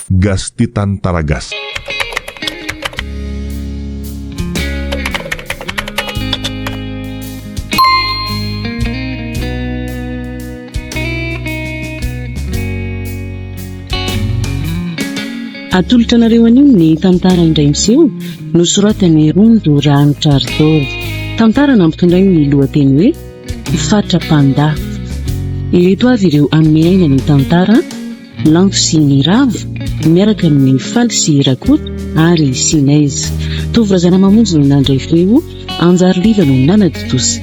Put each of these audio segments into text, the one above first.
Gas ti Tantaragas. Atolotra nareo anio ny tantara indray miseho nosoratan'ny Rondo Ranitra Ardoro. Tantara nampitondray ny lohateny hoe Fatrapanda. Ireto avy ireo amin'ny aina ny tantara, Lango sy ny Ravo miaraka amin'ny Faly sy Rakoto ary Sinaizy. Tovorazana mamonjy no nandray feo Anjary Liva no nanaditosa.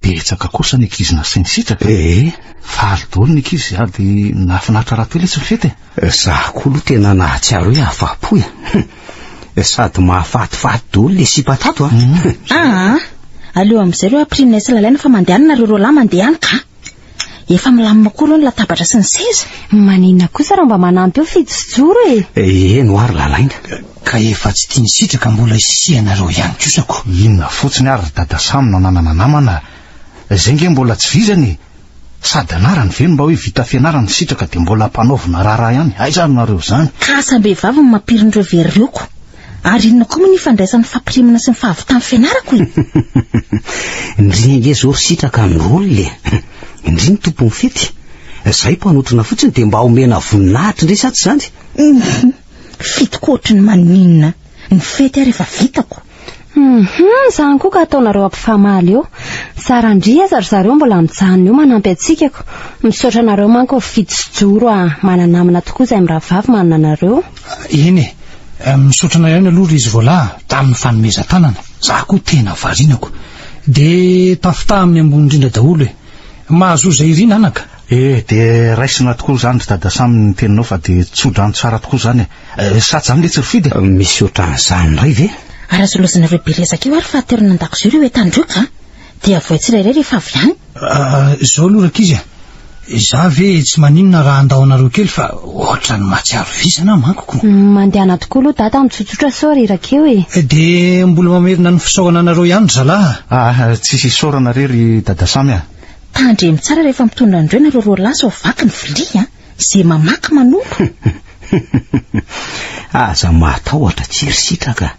Betsaka kosa ny ankizy nasitraka. Faly daholo ny ankizy ary nahafinaritra rahatelo etsy ny fety. Zaho koa aloha tena nahatsiaro hoe afa-po sady mahafatifaty daholo le sipatato aleo amin'izay reo ampirina isa lalaina fa mandehanana reo lahy mandehany ka efa milamina koa aloha ny latabatra sy ny seza. Maninona kosa raha mba manampy eo fijojoro no ary lalaina ka efa tsy tiany sitraka mbola isianareo ihany kosako. Inona fotsiny ary dada Samy nanana namana zay nge mbola tsy vizany sady anarany veno mba hoe vita fianarana sitraka dia mbola mpanaovina raharaha ihany. Aiza nareo zany ka sambehivavy ny mampirindreo verioko ary inona koa moa ny fandraisan'ny fampirimana sy ny fahavitany fianarako indriny nge zao sitraka amin'ny rolo le indriny tompony fety zay mpanotrina fotsiny dia mba omena voninahitra indray sa tsy zany fitiko ohatrany maninona ny fety ary efa vitako. Zany koa ka ataonareo ampifamaly eo sarandria ry zareo mbola mijanona eo manampy atsikako. Misaotra nareo manko fijojoro mananamina tokoa izay miravavy manana nareo. Eny misaotrana ihany aloha izy voalahy tamin'ny fanomezan-tanana. Zaho koa tena varinako dia tafita amin'ny ambony indrindra daholo mahazo izay irina anaka. Dia raisina tokoa zany dada Samy ny teninao fa dia tsodrano tsara tokoa zany satsy zany le tsy rifidy. Misaotra an'izany ray ve arazolozana ireo berezaka io ary fahaterona an-dakozio ireo etandroka dia avoa tsirairay rehefa avy any. Zao aloha rakizy za ve tsy maninona raha andaonareo kely fa ohatra ny matsiaro visana mankoko. Mandehana tokoa aloha dada mitsotsotra sora irakeo dia mbola mamerina ny fisaorana anareo ihany zalahy. Tsisy isaorana rery dada Samy tandremy tsara rehefa mitondra andreo nareo roa lasa ho vaky ny vilia izay mamaky manolo. Aza matahotra tsiry sitraka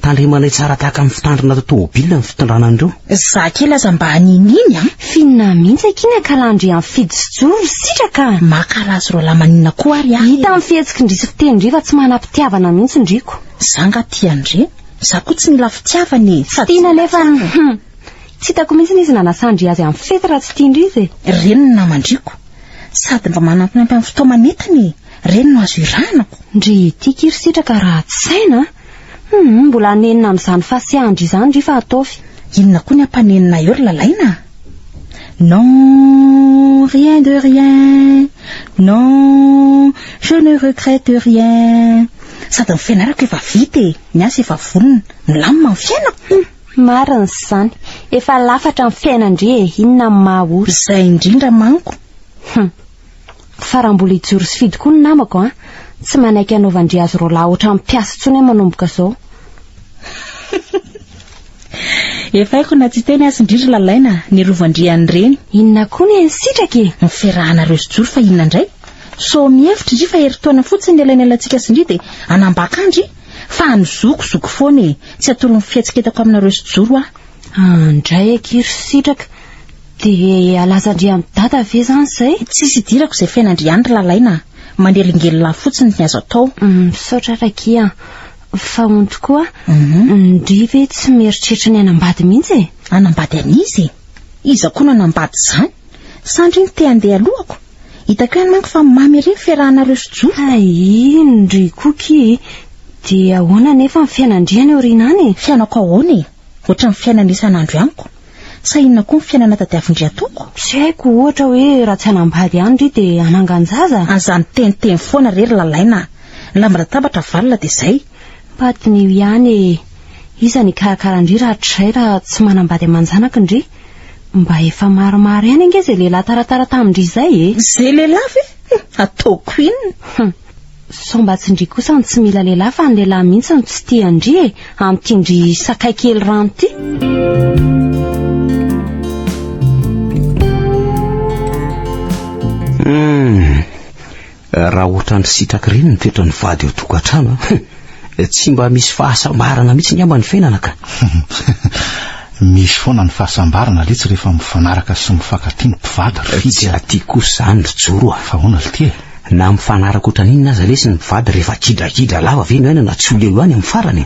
tandremanay tsara tahaka amin'ny fitandrina tômôbilina ny fitondrana andreo. Za kely aza mba hanininy finna mihitsy akiny akalandry amin'ny fijojoro sitraka makarazy roa lahy maninona koa ary hita amin'ny fihetsiky ndrisy fitendry fa tsy manam-pitiavana mihitsy ndriko. Zanga tiandre za koa tsy mila fitiavany tiana nefa tsy hitako mihitsy izy nanasandry azy amin'ny fety raha tsy tiandry izy reny no namandriko sady mba manampinampy amin'ny fotoamanetany reny no azo iranako. Ndry tia kiry sitraka raha tsy saina mbola anenina amin'izany fasiandry izany ry fa ataovy. Inona koa ny ampanenina eo ry lalaina? Non, rien de rien. Non, je ne regrette rien. Sady ny fianarako efa vita ny asa efa vonona milamina ny fiainako. Marina izany efa lafatra ny fiainandry inona ny mahaory izay indrindra manko. Fa raha mbola hijoro sy fidy koa ny namako tsy manaiky hanaovandry azy roa lahy ohatran'ny mpiasa intsony manomboka izao. Efa haiko na tsy teny azy indrindra lalaina ny rovandriany reny. Inona koa ny sitraka ny fiarahanareo sy joro fa inona indray so mihevitra izy fa heritaona fotsiny ilaina alantsika sindry dia anambakandry fa anozokozoko foana tsy atoro ny fihetsiketako aminareo sy joro andray akiry sitraka dia alazandry amin'ny dada ve zany izay tsisy idirako izay fiainandry ihany ry lalaina mandelingely fotsiny ny azo atao. Misaotra rakia fa ono tokoa ndry ve tsy mieritreritra ny anambady mihitsy anambady an'izy iza koa no anambady izany sandry ny te handeha alohako hitako ihany manko fa mamy ery ny fiarahanareo sy joro. Ndry koky dia ahoana nefa ny fiainandriany orinany fiainako ahoana ohatra ny fiainana isan'andro amiko sa inona koa ny fiainana tadiavindry atoko. Tsy haiko ohatra hoe raha tsy anambady ihany ry dia ananganjaza an'izany teniteny foana rery lalaina lamba latabatra valona dia izay patiny ihany iza ny karakaran-dry raha tray raha tsy manambady aman-janaka ndry mba efa maromaro ihany ange izay lehilahy taratara tamindry izay izay lehilahy ve ataoko inona so mba tsy ndry kosa ny tsy mila lehilahy fa ny lehilahy mihitsy ny tsy tiandry amin'ny tiandry sakay kely rano ty. raha ohatra ny sitraka ireny ny toetra ny vady eo tokantrano tsy mba misy fahasambarana mihitsy ny amba ny fiainana ka. Misy foana ny fahasambarana letsy rehefa mifanaraka sy mifankatia ny mpivady ry tsy atiako kosa zany ry joro fa hoana ly ty na mifanaraka ohatran'inona aza lesy ny mpivady rehefa kidrakidra lava ve no aina na tsy oleo any amin'ny farany.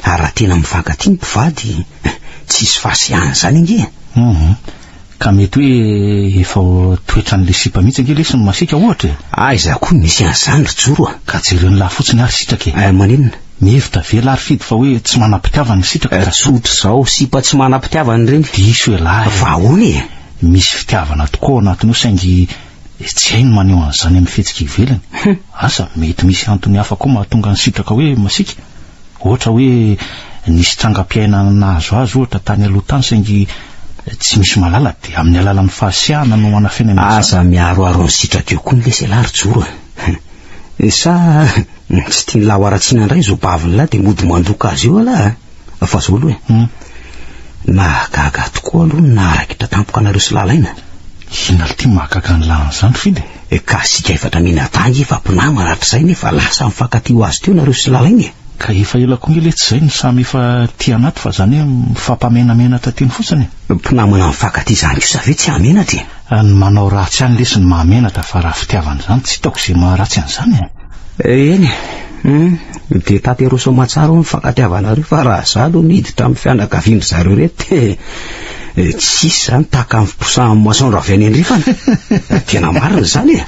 Ary raha tena mifankatia ny mpivady tsisy fahasiahana zany inge. Ka mety hoe efa toetran'le sipa mihitsy ange lesy ny masika ohatra. Aiza koa misy an'izany ry joro ka jereny lahy fotsiny ary sitraka manenona mihevitra vela ary fidy fa hoe tsy manam-pitiavana ny sitraka sotra zao sipa tsy manam-pitiavana reny diso hoe lahy fa ahoana misy fitiavana tokoa anatiny saingy tsy hainy maneho an'izany amin'ny fihetsika ivelany. Asa mety misy antony hafa koa mahatonga ny sitraka hoe masika ohatra hoe nisy trangam-piainana nahazo azy ohatra tany aloha tany saingy tsy misy malala dia amin'ny alalan'ny fahasiahana no manafenana aza miaroaro ny sitraka eo koa ny lesy lary joro sa tsy tia ny laho aratsiana indray zo baviny lahy dia mody mandoka azy eo alahy fa zao aloha mahagaga tokoa aloha na arakitra tampoka anareo sy lalaina. Hina ly ty mahagaga ny lahany fidy ka sika efatra minatangy efa mpinamana hatr'izay nefa lasa mifankatio azy teo nareo sy lalainy ka efa ela koa nge letsy zay ny samy efa tia anaty fa zany hoe mifampamenamenatra teny fotsiny. Mpinamana mifankatia zany kosa ve tsy hamenatra ny manao ratsy any lesy ny mahamenatra fa raha fitiavana zany tsy hitako izay maharatsy an'izany eny dia tatero somatsara mifankatiavanareo fa raha za aloha niditra amin'ny fianakaviandry zareo rety tsisy zany tahaka ampiposahan'ny masoandro avy any andrifana tena marina zany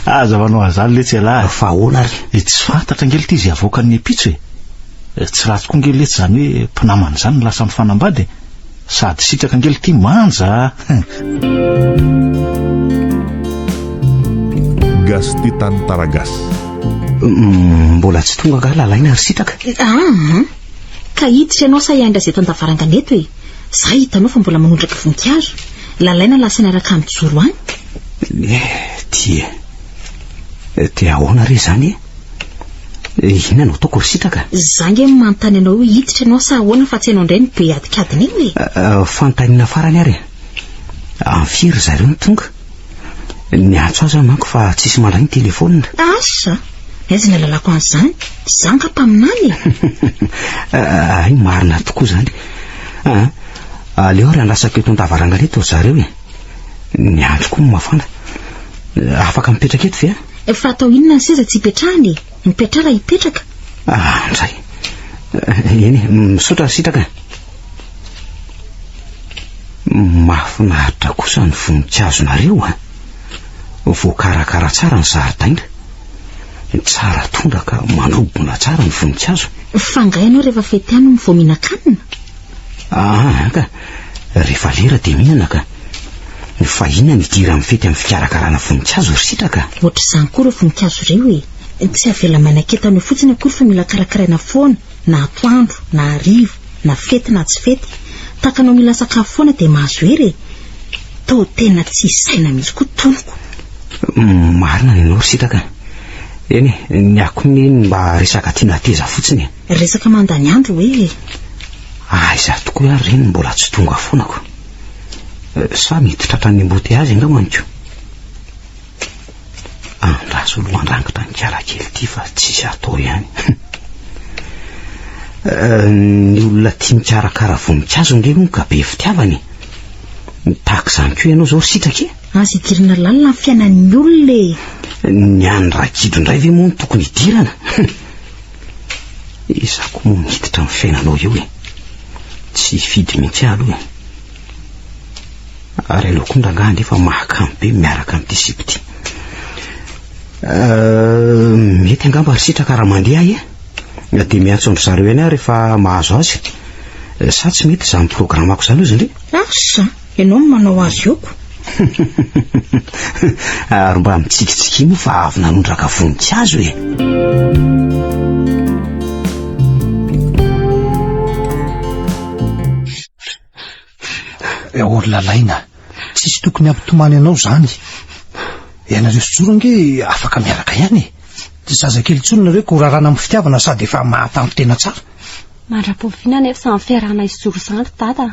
aza manao an'izany letsy alahy fa ahoana ary tsy fantatra ngely ty izy avoaka ny epitso tsy ratsy koa ngely letsy zany hoe mpinamana zany no lasa mifanambady sady sitraka ngely ty manja. Gasty Tantaragas mbola tsy tonga nga lalaina ary sitraka ka hiditra ianao sa hiandra zay tandavarangana eto hoe za hitanao fa mbola manondraka voninkazo lalaina lasa niaraka amin'ny joro any dia ahoana re zany inona no ataoko ry sitraka zange manontany anao hoe hiditra ianao sa ahoana fa tsy hainao indray ny be adikadiny iny hoe fanontaniana farany ary amin'ny firy zareo ny tonga ny antso azy manko fa tsisy mandray ny telefonina asa aiza ny lalako an'izany zanga mpaminany ay marina tokoa zany aleo ary anlasaka eto an-davarangana eto zareo ny andro koa mafana afaka mipetraka eto ve fa atao inona ny seza tsy hipetrahany mipetrara hipetraka ndray eny misotra sitraka mahafinaritra kosa ny voninkazo-nareo voakarakara tsara ny zaridaina tsara tondraka manobona tsara ny voninkazo fangay ianao rehefa fety any vao mihinan-kanina ka rehefa lera dia mihinana ka fa inona midira amin'ny fety amin'ny fikarakarana voninkazo ry sitraka ohatr'izany koa ireo voninkazo ireo tsy avela manaketany fotsiny akory fa mila karakaraina foana na atoandro na harivo na fety na tsy fety takanao mila sakafo foana dia mahazo hery to tena tsy saina mihitsy koa tonoko marina ianao ry sitraka eny ny akoniny mba resaka tiana teza fotsiny resaka mandany andro hoe aiza tokoa ary reny mbola tsy tonga foanako sa mety tratran'ny ambote azy nga maniko andraso olo mandrangitra ny karakely ty fa tsisy atao ihany ny olona tia mikarakara voninkazo nge moa ka be fitiavany tahaka izany koa ianao zao ry sitraka azy idirana lalina ny fiainan'ny olona ny andrakidro indray ve moa no tokony hidirana izako moa miditra amin'ny fiainanao eo tsy fidy mihitsy aloha ary aleo koa ndrangah nefa mahakamo be miaraka amin'ny disipity mety angamba ry sitraka raha mandeha dia miantso andro zareo eny rehefa mahazo azy sa tsy mety izany programako izany izy ndre asa ianao no manao azy eoko ary mba mitsikitsiki moa fa avy nanondraka voninkazo ory lalaina tsisy tokony ampitomany anao zany ianareo sy joro nge afaka miaraka ihany tsy zazakely tsony nareo ko rarana amin'ny fitiavana sady efa mahatanto tena tsara mandra-poviana nefa samy fiarahana izy joro zany dada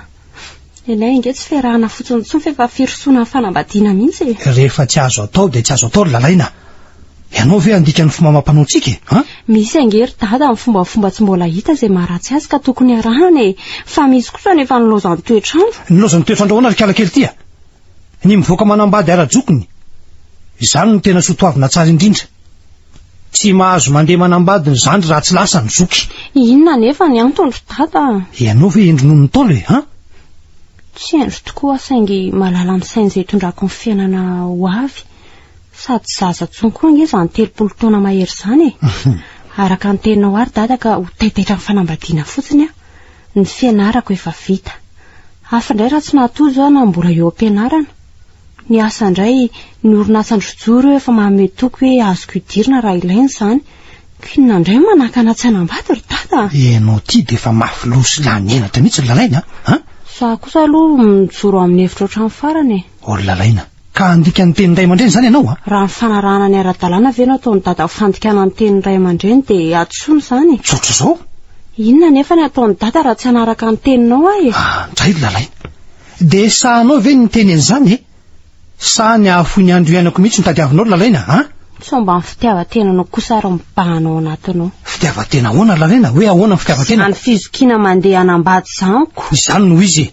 ilay inge tsy fiarahana fotsiny tsony fa efa firosoana ny fanambadiana mihitsy rehefa tsy azo atao dia tsy azo atao ry lalaina ianao ve andika ny fomba mampanontsika a misy angery dada amin'ny fombafomba tsy mbola hita zay maharatsy azy ka tokony arahana fa misy kosa nefa nilozany toetrandro nilozany toetrandro ahoana fialakely tya ny mivoaka manambady ara-jokony izany no tena sotoavina tsara indrindra tsy mahazo mandeha manambady ny zandry raha tsy lasa ny zoky inona nefa ny antondro dada ianao ve endronono ny taolo e a tsy endro tokoa saingy malala ny sainy izay tondrako ny fiainana ho avy sady zaza tsony koa nge zany 30 taona mahery zany araka ny teninao ary dada ka ho taitaitra ny fanambadiana fotsiny ny fianarako efa vita afa indray raha tsy nahatozo na mbola eo am-pianarana ny asa indray ny orinasandrojoro efa maome toko hoe azoko idirina raha ilainy zany kinona indray manakana tsy hanambady ry dada ianao ty de efa mafilosy lany enatra mihitsy ny lalaina a za kosa aloha mijoro amin'ny hevitra ohatrany farany olo lalaina ka andika ny tenin ray aman-dreny zany ianao a raha ny fanarahana ny ara-dalàna ve no ataony dada ho fandikana ny tenin ray aman-dreny de atsoiny zany tsotra zao inona nefa ny ataony dada raha tsy hanaraka ny teninao ahy ndray lalaina de sahanao ve ny teny an'izany sa ny ahafo ny andro ianako mihitsy ny tadiavinao lalaina a somba ny fitiavan-tenanao kosa ary mibahanao anatinao fitiavan-tena ahoana lalaina hoe ahoana ny fitiavan-tena any fizokina mandeha anambady zaniko izany no izy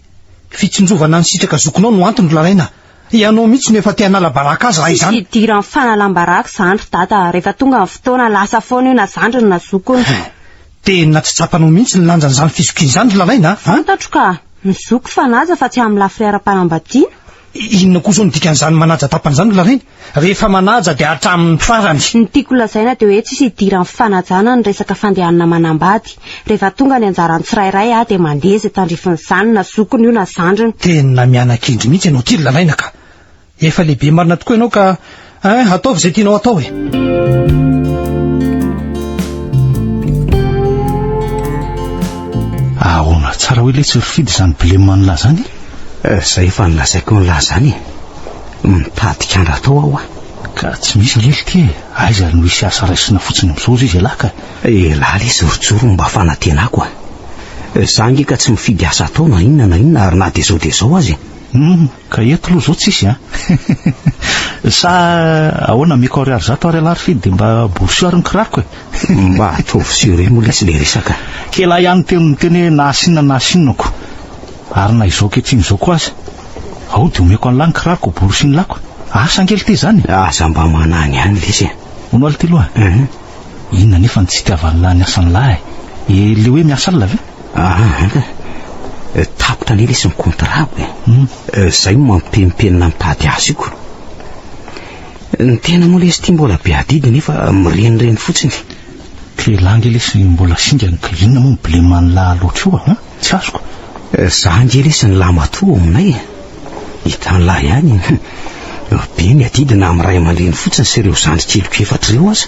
fitsinjovana ny sitraka zokonao no antony lalaina ianao mihitsy no efa te hanala baraka azy raha izany idira ny fanalam-baraka zandry dada rehefa tonga ny fotoana lasa foana io na zandriny na zokony tena tsy tsapanao mihitsy ny lanjan'izany fizokiny zany lalaina fantatro ka ny zoko fanaja fa tsy amin'ny lafy ara-panambadiana inona koa zao ny dikan'izany manaja tapany zany lalaina rehefa manaja de hatramin'ny farany ny tiako lazaina de hoe tsisy idira ny fanajana ny resaka fandehanana manambady rehefa tonga ny anjarany tsirairay de mandeha zay tandrifiny zany na zokony io na zandriny tena mianakindry mihitsy ianao ty lalaina ka efa lehibe marina tokoa ianao ka ataovy zay tianao atao e ahoana tsara hoe le tsy rifidy zany bileman'ny lahy zany zay efa nilazaiko ny lahy zany mitadika andra tao aho ka tsy misy ngely ty aiza no isy asa raisina fotsiny mizozo izy lahy ka lahy le zorojoro mba fanatenako za nge ka tsy mifidy asa tao na inona ary na de zao azy ka eto aloha zao tsisy sa ahoana mikaory ary zato ary alary fidy de mba borsio ary ny kirariko mba ataovy sio re moa lesy le resaka kela ihany teny miteny hoe nahasinako ary na izao ketriny zao koa aza ao de omeko an'lahy ny kirariko borsiny lako asa ngely ty zany aza mba manany ihany lesy ono aly ty loha inona nefa ny tsy tiavan'ny lahy ny asan'ny lahy le hoe miasa alina ve tapotra ny lesy ny kontrako zay mampempenina mitady azy iko ny tena moa lesy ty mbola be adidy nefa mirenireny fotsiny telange lesy mbola singany ka inona moa mibileman'ny lahy loatra io tsy azoko za nge lesy ny lahy matoa aminay hitan'ny lahy ihany be miadidy na amin'ny ray aman-dreny fotsiny sy ireo zandrikeliko efatra ireo aza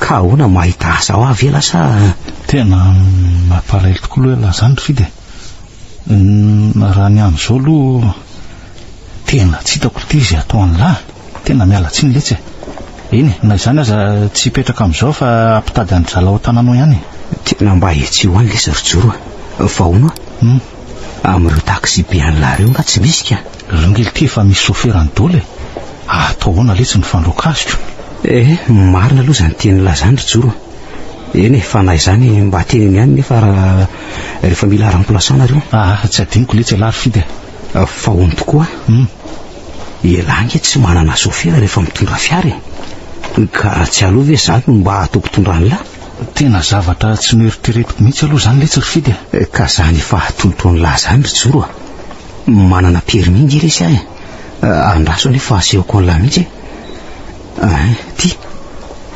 ka ahoana mahita asa ho avy ela sa tena mampalaelo tokoa loha lahy zany fidy raha ny am'izao aloha tena tsy hitako ty izy atao an'ny lahy tena miala tsiny letsy iny na izany aza tsy hipetraka am'izao fa ampitady any zala ao tananao ihany tena mba etsio any lesy rijoro fa hono amin'ireo taxi be an'lahy reo nga tsy misy ka rongely ty efa misy soferany dolo atao hoana letsy ny fandroakaziko marina aloha zany tenylahy zany rijoro eny fa na izany mba teneny ihany nefa rehefa mila remplaçant nareo tsy adiniko letsy alary fidy fa hono tokoa elange tsy manana sofera rehefa mitondra fiara ka tsy aloha ve zany mba atao mpitondra ny lahy tena zavatra tsy noeriteretiko mihitsy aloha zany letsy rifidy ka zany efa tolotro ny lahy zany rijoro manana permis nge resy ahy andraso nefa asehoko an'lahy mihitsy ty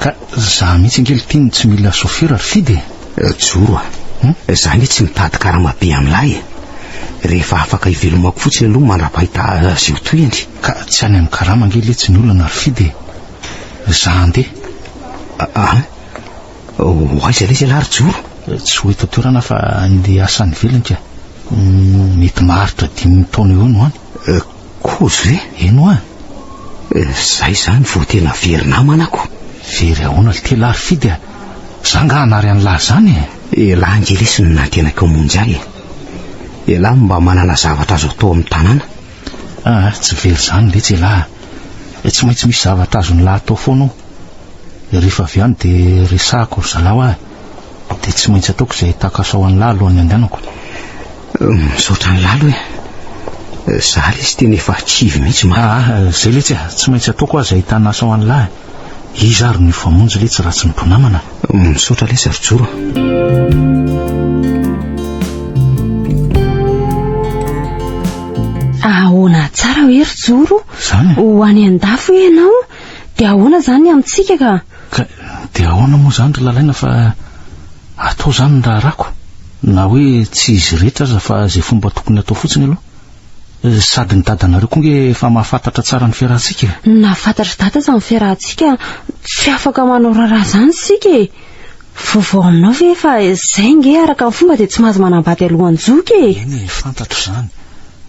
ka za mihitsy ngely tiny tsy mila sofera rifidy joro za nge tsy mitady karamabe amin'lahy rehefa afaka ivelomako fotsiny aloha mandra-pahita azy io toyany ka tsy any amin'ny karama ngely letsy ny olana rifidy za andeha hoaiza lesy alary joro tsy ho eto toerana fa andeha asany velany ka mety maharitra 5 taona eo no any kozo ve eno zay zany vo tena very namanako very ahoana le te lary fidy za nga hanary an'lahy zany lahy nge lesy ny nantenako amonjy ahy lahy mba manana zavatra azo atao amin'ny tanàna tsy very zany letsy lahy tsy maintsy misy zavatra azo ny lahy atao foana rehefa avy any de resahako zalao ahy de tsy maintsy ataoko izay takasao any lahy alohan'ny andehanako. Misaotra ny lalo e. Za le sy tena efa tsivy mihitsy zay le tsy maintsy ataoko azy ahitana asao any lahy. Izy ary ny famonjy le tsy ratsy ny tonamana. Misaotra le sarijoro. Ahoana tsara hoe ry joro ho any an-dafo ianao de ahoana zany amintsika ka de ahoana moa zany ry lalaina fa atao zany raha rako na hoe tsy izy rehetra aza fa zay fomba tokony atao fotsiny aloha sady ny dadanareo koa nge efa mahafantatra tsara ny fiarahantsika. Nahafantatra dada za ny fiarahantsika tsy afaka manao raharaha zany sika e. Vaovao aminao ve fa zay nge araka ny fomba de tsy mahazo manambady alohan'ny zoky e. Eny fantatro zany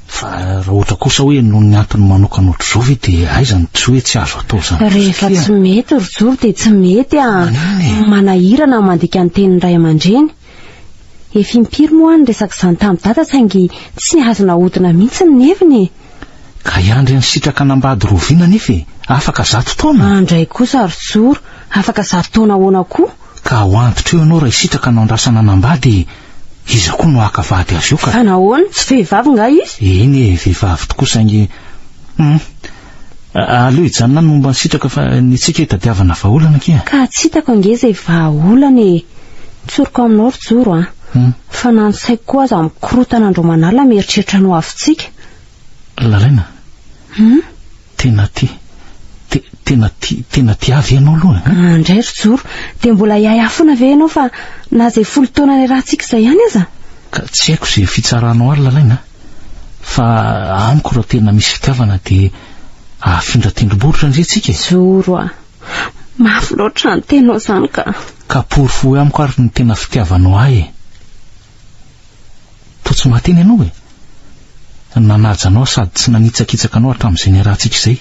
fa raha ohatra kosa hoe noho ny antony manokana ohatr'izao ve de aiza ny tsy hoe tsy azo atao zany. Rehefa tsy mety ry joro de tsy mety manahirana mandika ny tenin'ny ray aman-dreny. Efa impiry moa ny resaka izany tamin'ny dada saingy tsy nihazo nahodina mihitsy ny neviny. Ka iandry ny sitraka nambady roviana nefa afaka 100 taona. Andray kosa ry joro afaka 100 taona ahoana koa. Ka ho antitra eo ianao raha isitraka nandrasana nambady iza koa no akavady azy io ka. Fa nahoana tsy vehivavy nga izy? Eny vehivavy tokoa saingy aleo hijanona ny momba ny sitraka fa ny tsika hitadiavana vahaolana kia. Ka tsy hitako ange zay vahaolana e. Tsoroko aminao ry joro fa nansaiko koa za mikorotana andro manala mieritreritra no avintsika. Lalaina tena tiavy ianao aloha. Andray ry joro de mbola iayafona ve ianao fa na zay 10 taona ny rahantsika zay ihany aza. Ka tsy haiko zay fitsaranao ary lalaina fa amiko raha tena misy fitiavana de afindra tendrombohitra ndre tsika. Joro mafy loatra ny tenao zany ka porofo amiko ary ny tena fitiavanao ahy. Totsy mateny ianao e. Nanaja anao sady tsy nanitsakitsaka anao hatramin'izay ny rahantsika izay.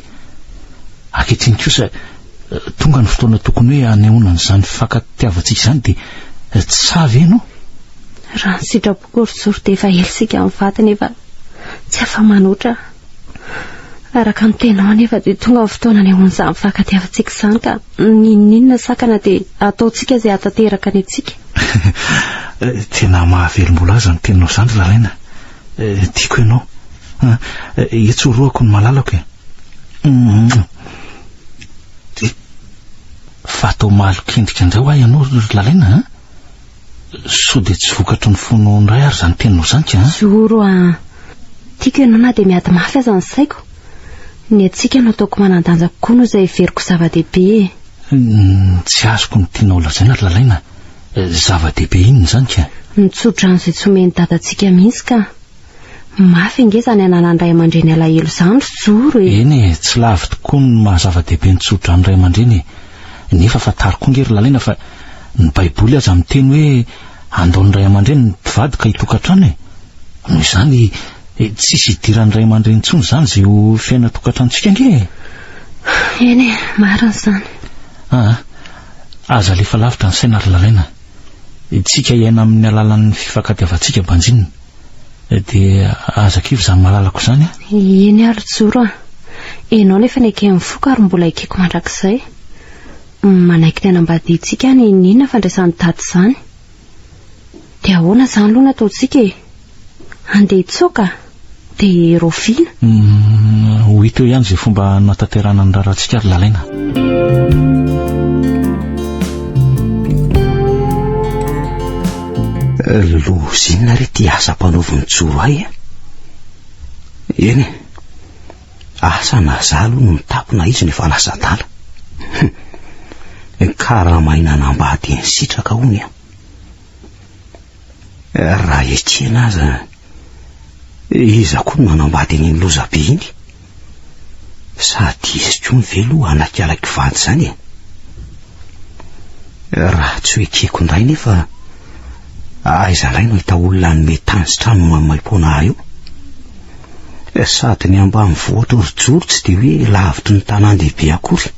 Akehitriny kosa tonga ny fotoana tokony hoe anehoana n'izany fifankatiavantsika izany de tsy savy ianao. Raha ny sitrapoko ry joro de efa elsika amin'ny vatany efa tsy afa-manoatra. Araka ny tenao nefa de tonga ny fotoana anehoana izany fifankatiavantsika izany ka ninona sakana de ataontsika zay atateraka ny antsika. Tena mahavelom-bola aza ny tenao zany lalaina. Tiako ianao. Etsoroako ny malalako e. Fa atao malokendrika indray ahy ianao lalaina. So de tsy vokatry ny fono ndray ary zany teninao zany ka. Joro tiako ianao na de miady mafy aza ny saiko. Ny atsika no ataoko manandanja kokoa no zay veriko zava-dehibe. Tsy azoko ny tianao lazaina lalaina. Zava-dehibe inona zany ka? Nitsotra an'izay tsy omeny dadantsika mihitsy ka mafy ange zany ananandray aman-dreny alahelo zany ry joro e. Eny tsy lavy tokoa ny mahazava-dehibe nitsotra ny ray aman-dreny nefa fatary koa nge ry lalaina fa ny baiboly aza miteny hoe andao ny ray aman-dreny ny mpivady ka hitokantrano e. Noho izany tsisy hidiran'ny ray aman-dreny intsony zany zay ho fiaina tokantranontsika nge. Eny marina zany. Aza lefa lavitra ny saina ry lalaina. Tsika iaina amin'ny alalan'ny fifankatiavantsika banjinina de aza kivy zany malalako zany. Eny ary joro enao nefa neke mifoka ary mbola ikeko mandrakizay. Manaiky ny anambadintsika ny inona fandraisan'ny dady zany. De ahoana zany aloha nataontsika e. Andeha hitsoka de roviana. Ho hita eo ihany zay fomba nataterana ny rarantsika ry lalaina. Lozinina re ty asa mpanaovy joro ahy eny asa na zalo no mitapona izy nefa lasa tala. Karaha mahinana ambady ny sitraka hony raha etsiana aza iza koa no manambady ny lozabe iny sady izy koa ny velo anakalaky vady zany raha tsy hoe keko indray nefa aiza lay no hita olona ny metanjitra no mamaim-pona io sady ny ambany voatra ry joro tsy de hoe lavitry ny tanàn-dehibe akory.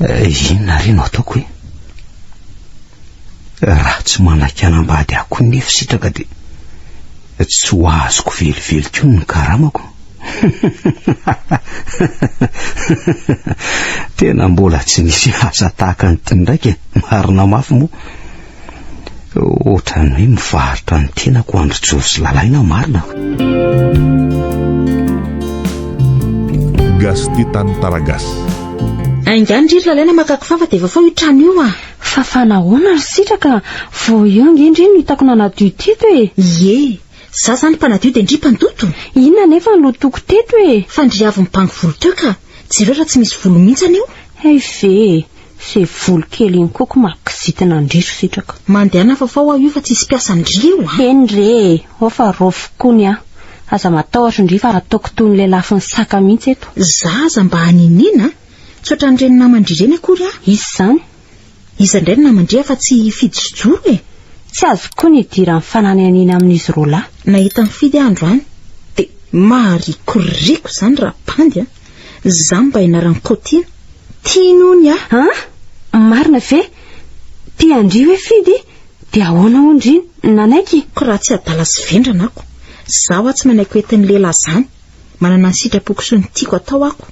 Inona re no ataoko hoe raha tsy manaky anambady akory nefa sitraka de tsy ho azoko velively koa ny karamako. Tena mbola tsy misy asa tahaka nyity ndraiky, marina mafy moa. Ohatrany hoe mivarotra ny tenako andro joro sy lalaina marina. Gasti Tantaragas. Angany ndry lalaina makako fafa dia efa io trano io ah. Fa fanahoana ry sitraka vao eo ngendry no hitako nanadio teto e. Ie, za zany mpanadio dia ndry mpandoto. Inona nefa no toko teto e? Fa ndry avy mipango volo teo ka jereo raha tsy misy volo mihitsy io. Ve se volo kely iny koko makizitina ndry sitraka. Mandehana fafao io fa tsisy piasa ndry eo ah. Endre ofa rofokony ah. Aza matahotra ndry fa ataoko toy ny lehilahy ny saka mihitsy eto. Zaza mba haninina tsotra nireny namandry ireny akory ah. Izy zany iza indray ny namandry fa tsy fidy sojoro e. Tsy azoko ny dira ny fanany anina amin'izy roa lahy. Nahita mifidy andro any dia marikoriko zany raha pandy ah. Za mba inaran'ny kotiana tianony ah. Marina ve tia andry hoe fidy dia ahoana ondry nanaiky ko raha tsy adala sy vendrana ako. Zaho tsy manaiky hoetin'ny lehilahy zany, manana ny sitrapoko sy ny tiako atao ako.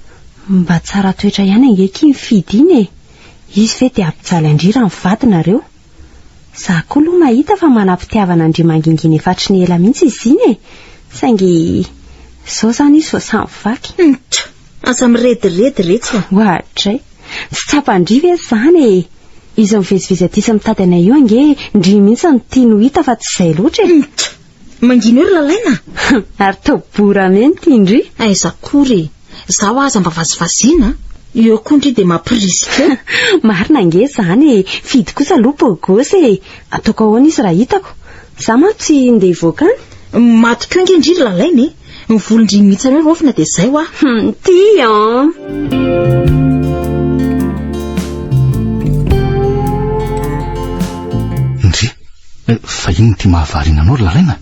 Mba tsara toetra ihany angeky mifidy iny e. Izy ve dia ampijaly andry raha mivadina. Za koa aloha mahita fa manam-pitiavana andry mangingina efatry ny ela mihitsy izy iny e. Saingy zao zany izy vao samy vaky. Asa mirediredy retsy a. Ohatray tsy tsapandry ve zany e. Izy mivezivezy aty sy mitady anay io ange ndry mihitsy ny tiany ho hita fa tsy izay loatra e. Mangino ry lalaina. Ary tao borameny tindry. Aiza kory zaho aza mba vazivaziana eo koa dia mampirisika. Marina nge zany e. Fidy kosa aloha bogosy e. Ataoko ahoana izy raha hitako. Za ma tsy ndeha hivoaka any. Matokeo nge ndry lalaina e. Ny volondry mihitsy hoe rofina dia izay hoa. Tia ndry fa iny ty mahavarina anao ry lalaina.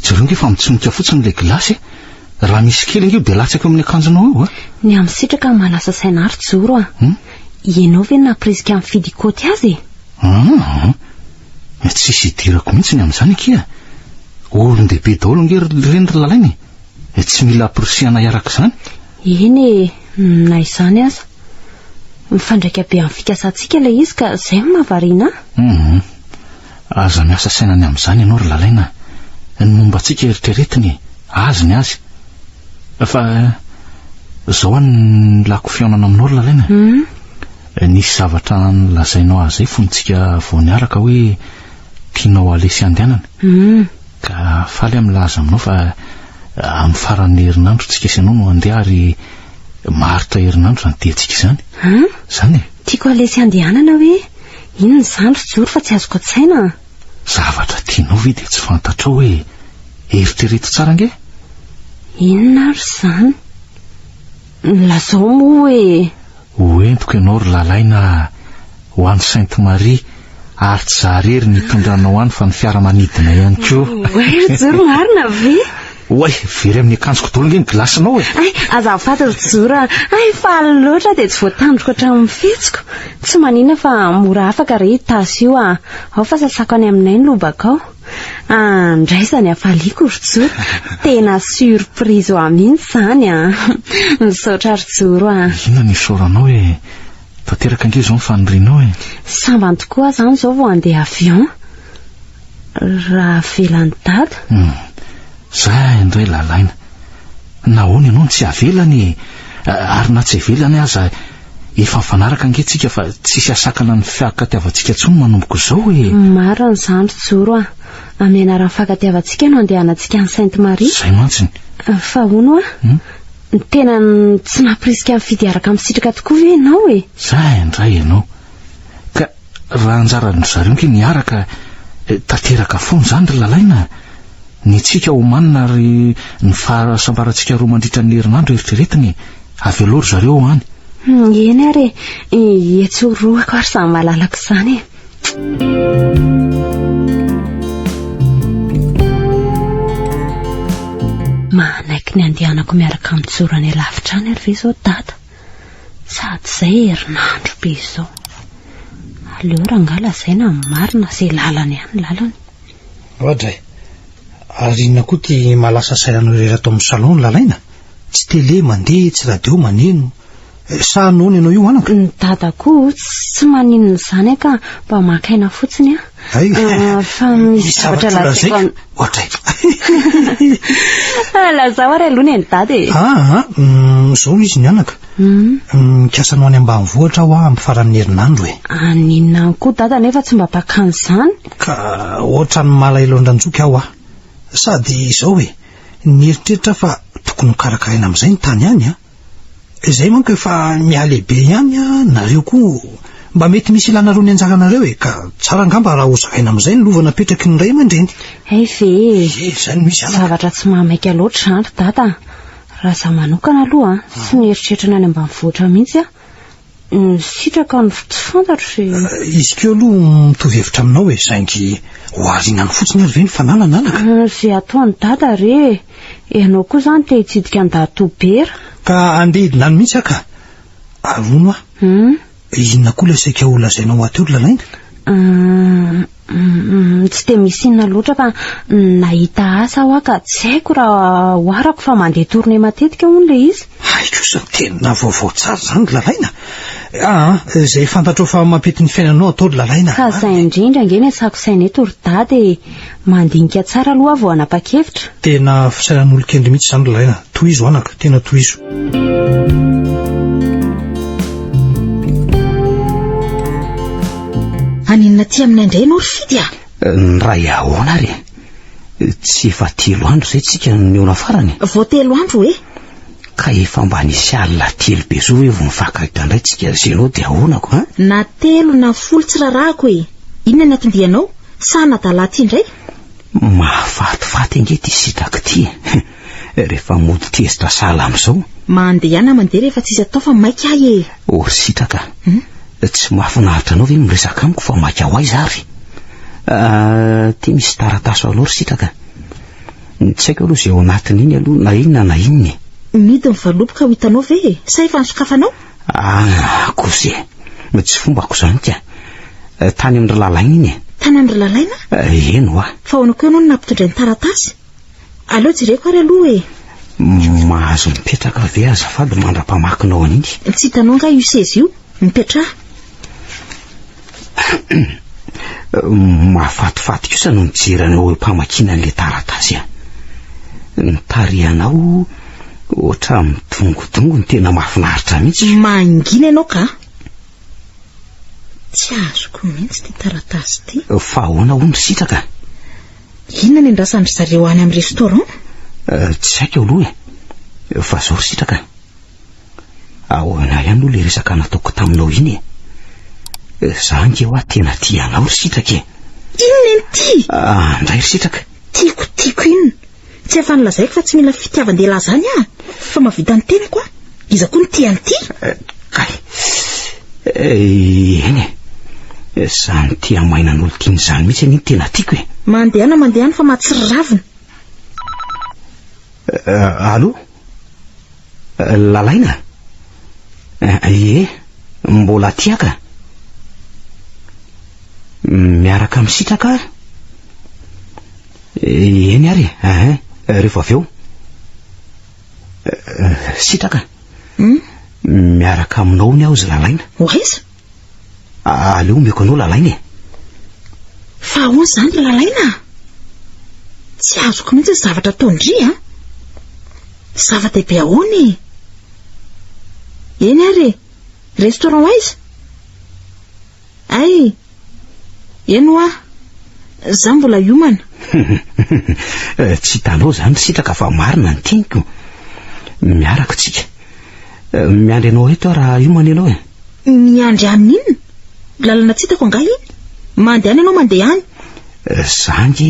Jereo nge fa mitsonika fotsiny le gilasy raha misy kely nge dia latsaka amin'ny akanjonao eo a. Ny amin'ny sitraka manasa saina ary joro a. Ianao ve napriska amin'ny fidy koty azy e? Tsisy idirako mihitsy ny amin'izany kia. Olon-dehibe daholo nge reny ry lalaina e. Tsy mila porosiana iaraka izany. Eny na izany aza mifandraika be amin'ny fikasantsika ilay izy ka izay mahavariana. Aza miasa sainany amin'izany ianao ry lalaina. Ny momba antsika eritreretiny azy ny azy. Fa zao ny lako fiaonana aminao ry lalaina. Nisy zavatra nolazainao azy fonitsika vao niaraka hoe tianao alesy andehanana. Ka faly milaza aminao fa amin'ny faran'ny herinandro tsika sy anao no andeha ary maritra herinandro zany tiantsika izany. Zany e. Tiako alesy andehanana hoe inona izany ry joro fa tsy azoko an-tsaina. Zavatra tianao ve dia tsy fantatrao hoe eritrereto tsara nge? Inona ary izany? Lazao moa hoe hoentiko ianao ry lalaina ho an'ny Sainte Marie ary tsy zaharery ny tondranao any fa ny fiaramanidina ihany koa. Ry joro marina ve? Oay, very amin'ny akanjoko daholo nge ny gilasinao e. Azafady ry joro faly loatra dia tsy voatandroko hatramin'ny fihetsiko. Tsy manina fa mora afaka re tasy io a. Ao fa sasako any aminay ny lobaka ao. Andraisany afaliako ry joro. Tena surprise ho amintsy zany a. Misaotra ry joro a. Inona ny soranao e? Tanteraka nge zao ny fanorinao e. Sambany tokoa zany zao vao andeha avion. Raha velan'ny dada. Zay indray lalaina. Nahoana ianao tsy avelany ary na tsy avelany aza efa mifanaraka nge tsika fa tsisy asakana ny fiakatiavantsika tsony manomboko izao e. Marina izany ry joro a. Amin'ny anaran'ny fiakatiavantsika no andehanantsika any Sainte Marie. Zay mantsiny. Fa hono a tena tsy napriska mifidy araka amin'ny sitraka tokoa ve ianao e? Zay indray ianao. Ka raha anjaran'ny zareo nge niaraka tanteraka foana zany ry lalaina. Ny tsika ho manina ary ny fahasambarantsika roa mandritra ny herinandro eritreretiny avy aloha ry zareo any. Eny ary etsoroako ary samy malalaka izany e. Manaiky ny andehanako miaraka amin'ny joro any lavitra any ary ve zao dada. Sady izay herinandro be izao. Aleo rangala zaina marina izay lalany ihany lalany. Ohatray. Ary inona koa ty malasa sainanao rehetra tao amin'ny salon lalaina? tsy tele mandeha, tsy radio maneno. Sa noana ianao io anako? Ny dadako tsy maninona izany ka mba makaina fotsiny fa misy zavatra lazaiko ohatray. lazao ary aloha ny dady zao izy ny anaka. Mikasanao any ambanivohitra aho ampifarany herinandro aninona koa dada nefa tsy mba bakany izany ka ohatrany malaelo andranjoka aho sady izao nieritreritra fa tokony karakaraina amin'izay ny tany any izay manko efa mialehibe ihany nareo koa mba mety misy ilanareo ny anjaranareo ka tsara angamba raha ho zakaina amin'izay ny lova napetraky ny ray aman-dreny. Zany misy zavatra tsy mahamaika loatra andro dada. Raha za manokana aloha tsy mieritreritra any ambanivohitra mihitsy sitraka ny tsy fantatro izy keo aloha mitovy hevitra aminao saingy hoarinany fotsiny ary ve ny fananana anaka zay ataony dada re ianao koa zany te hitsidika ny datobera ka andehidina any mihitsy aka arono inona koa lasaika ho lazainao ateo lalaina tsy de misy inona loatra fa nahita asa aho ka tsy haiko raha oarako fa mandeha tourné matetika hono le izy haiko sa tena vaovao tsara zany lalaina izay fantatro fa mampety ny fiainanao atao lalaina ka zay indrindra ngeny asako saina eto ry dady mandinika tsara aloha vao anapa-kevitra tena fisainan'olo-kendry mihitsy zany lalaina tohizo anaka tena tohizo. Aninona ty amin'ny andray ianao ry fidy ny ray ahoana ary tsy efa 3 andro zay tsika niona farany vao 3 andro ka efa mba nisy alina 3 be zo vo mifakahita indray tsika zenao dia ahoanako na 3 na 10 tsy rarahako inona ny atondianao sa nadala ty indray mahafatifaty ange ty sitako ty rehefa mody tezitra sala amin'izao mandeha mandeha rehefa tsisy atao fa maika ahy ory sitraka tsy mahafinaritra anao ve miresaka amiko fa maika ho aiza ary ty misy tarataso aloha ry sitraka tsy haiko aloha zay ao anatin'iny aloha na inona na inony midy mivaloboka ho hitanao ve sa efa nisokafanao koze tsy fombako zany ka tany amin'ny lalaina iny tany amin'ny lalaina eno fa hoana koa ianao no nampitondray ny taratasy aleo jereko ary aloha mahazo mipetraka ve azafady mandra-pamakinao an'iny tsy hitanao nga io seza io mipetraha mahafatifaty kosa no mijeranao mpamakina an'le taratasy ny tarianao oatra midongodongo ny tena mahafinaritra mihitsy mangina ianao ka tsy azoko mihitsy ty taratasy ty fa ahoana ho ny sitraka inona ny andrasandry zareo any amin'ny restaurant tsy haiko aloha fa zao ry sitraka ahoana ihany aloha le resaka nataoko taminao iny za nge hoa tena tianao ry sitraka inona ny ty andray ry sitraka tiako inona tsy efa nilazaiko fa tsy mila fitiavan-dehilahy zany fa mahavita ny tenako iza koa ny tiany ty eny zany tia mainan'olo tiany zany mihitsy ny tena tiako mandehana fa mahatsiry ravina alo lalaina mbola tiaka miaraka amin'ny sitraka eny ary rehefa avy eo sitraka miaraka aminao ny aho zy lalaina oaiza aleo meko anao lalaina fa ahoana zany lalaina tsy azoko mihitsy zavatra tondry zava-dehibe ahoana eny ary restaurant aiza eno za mbola iomana tsy hitanao zany sitraka fa marina ny teniko miaraka tsika miandry anao eto raha iomana ianao miandry amin'inona lalana tsy hitako angaha iny mandeha any ianao mandeha any za nge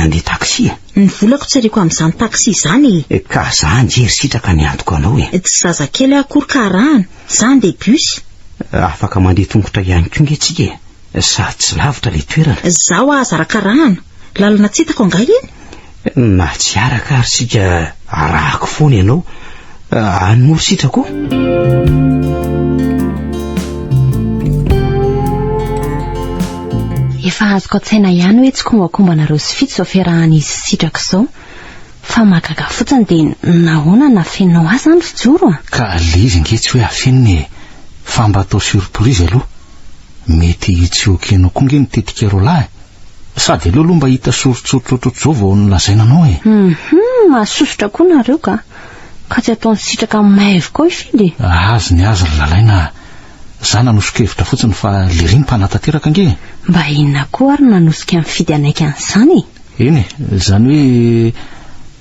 andeha taksi ny volako tsy ariko amin'izany taksi zany ka za ngery sitraka ny antoko anao tsy zazakely akory karahana za andeha bus afaka mandeha tongotra ihany koa nge tsika sady tsy lavitra le toerana zaho azara-karahana lalana tsy hitako angaha iny na tsy araka ary sika arahako foana ianao anymoro sitrako efa azoko an-tsaina ihany hoe tsy kombakombanareo sy fitsy zao fiarahan'izy sitraka izao fa mahagaga fotsiny dia nahoana na fenao azy zany fijoro a. Ka le izy nge tsy hoe afeniny fa mba atao surprise aloha. Mety tsy okenao koa nge nitetika ro lahy. Sady aloha mba hita sorotsorotsotrotro vao nolazaina anao e. Mahasosotra koa nareo ka tsy ataony sitraka amin'ny maivo koa ifidy. Azy ny azy ry lalaina. Za nanosokevitra fotsiny fa le riny mpanatanteraka nge. Mba inona koa ary nanosika mifidy anaiky an'izany? Eny zany